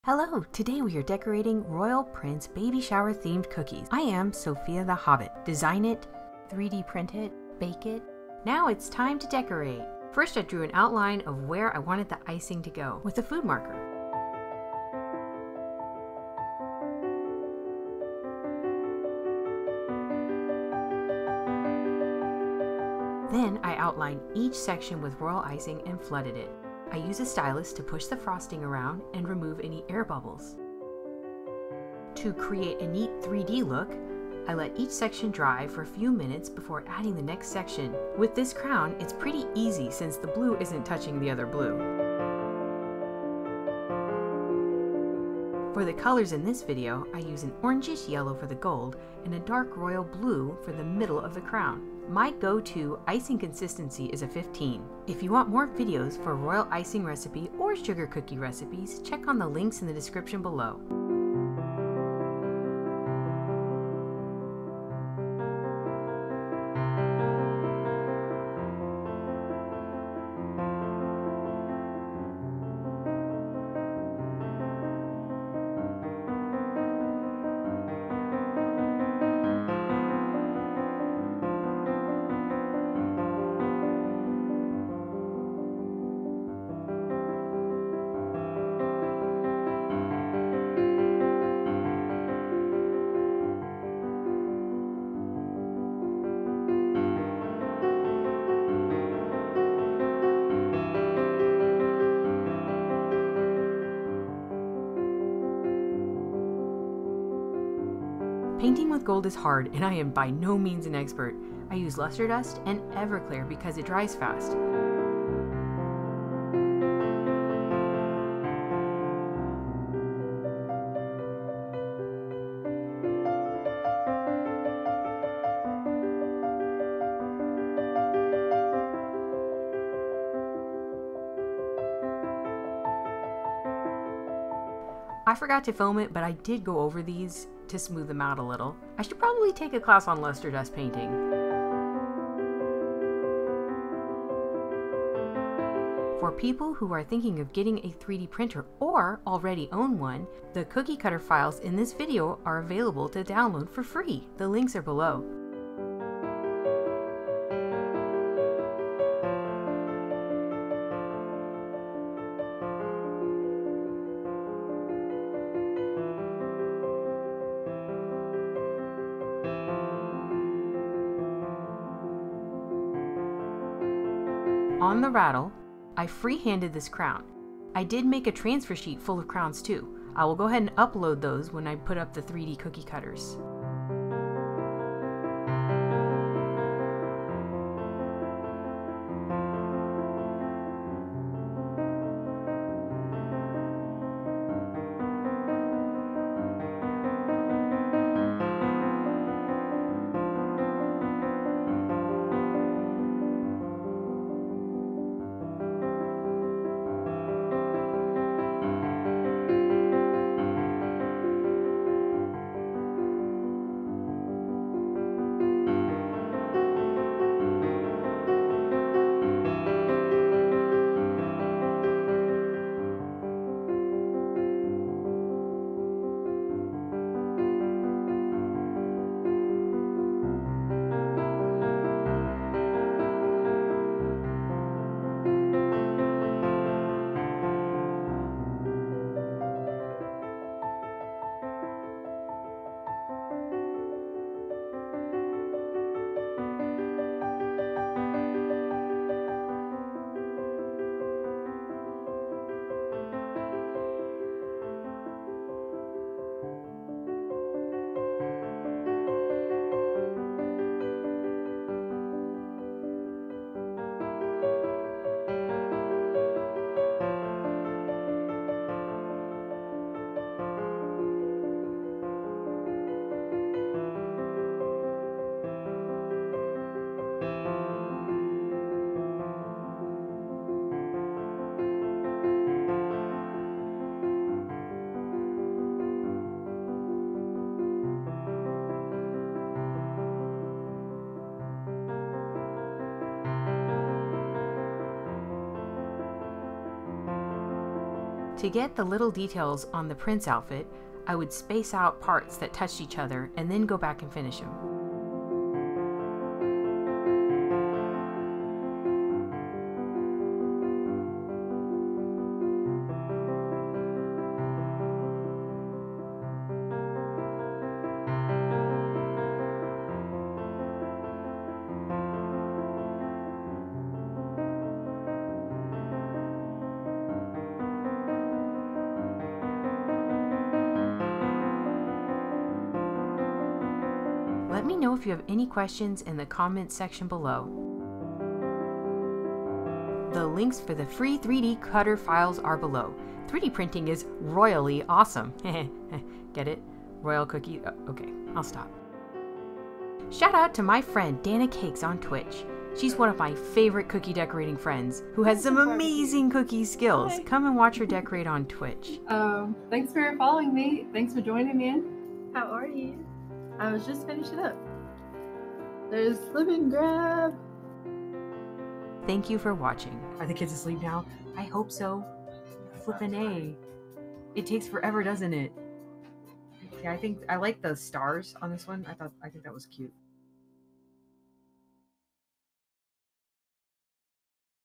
Hello, today we are decorating Royal Prince baby shower themed cookies. I am Sophia the Hobbit. Design it, 3D print it, bake it. Now it's time to decorate. First I drew an outline of where I wanted the icing to go with a food marker. Then I outlined each section with royal icing and flooded it. I use a stylus to push the frosting around and remove any air bubbles. To create a neat 3D look, I let each section dry for a few minutes before adding the next section. With this crown, it's pretty easy since the blue isn't touching the other blue. For the colors in this video, I use an orangish yellow for the gold and a dark royal blue for the middle of the crown. My go-to icing consistency is a 15. If you want more videos for royal icing recipe or sugar cookie recipes, check on the links in the description below. Painting with gold is hard, and I am by no means an expert. I use luster dust and Everclear because it dries fast. I forgot to film it, but I did go over these to smooth them out a little. I should probably take a class on luster dust painting. For people who are thinking of getting a 3D printer or already own one, the cookie cutter files in this video are available to download for free. The links are below. On the rattle, I free-handed this crown. I did make a transfer sheet full of crowns too. I will go ahead and upload those when I put up the 3D cookie cutters. To get the little details on the prince outfit, I would space out parts that touched each other and then go back and finish them. Let me know if you have any questions in the comments section below. The links for the free 3D cutter files are below. 3D printing is royally awesome. Get it? Royal cookie? Okay, I'll stop. Shout out to my friend DannuhCakes on Twitch. She's one of my favorite cookie decorating friends who has some amazing cookie skills. Hi. Come and watch her decorate on Twitch. Thanks for following me. Thanks for joining me in. How are you? I was just finishing up. There's Slip and Grab. Thank you for watching. Are the kids asleep now? I hope so. Flippin' A. It takes forever, doesn't it? Yeah, I like the stars on this one. I think that was cute.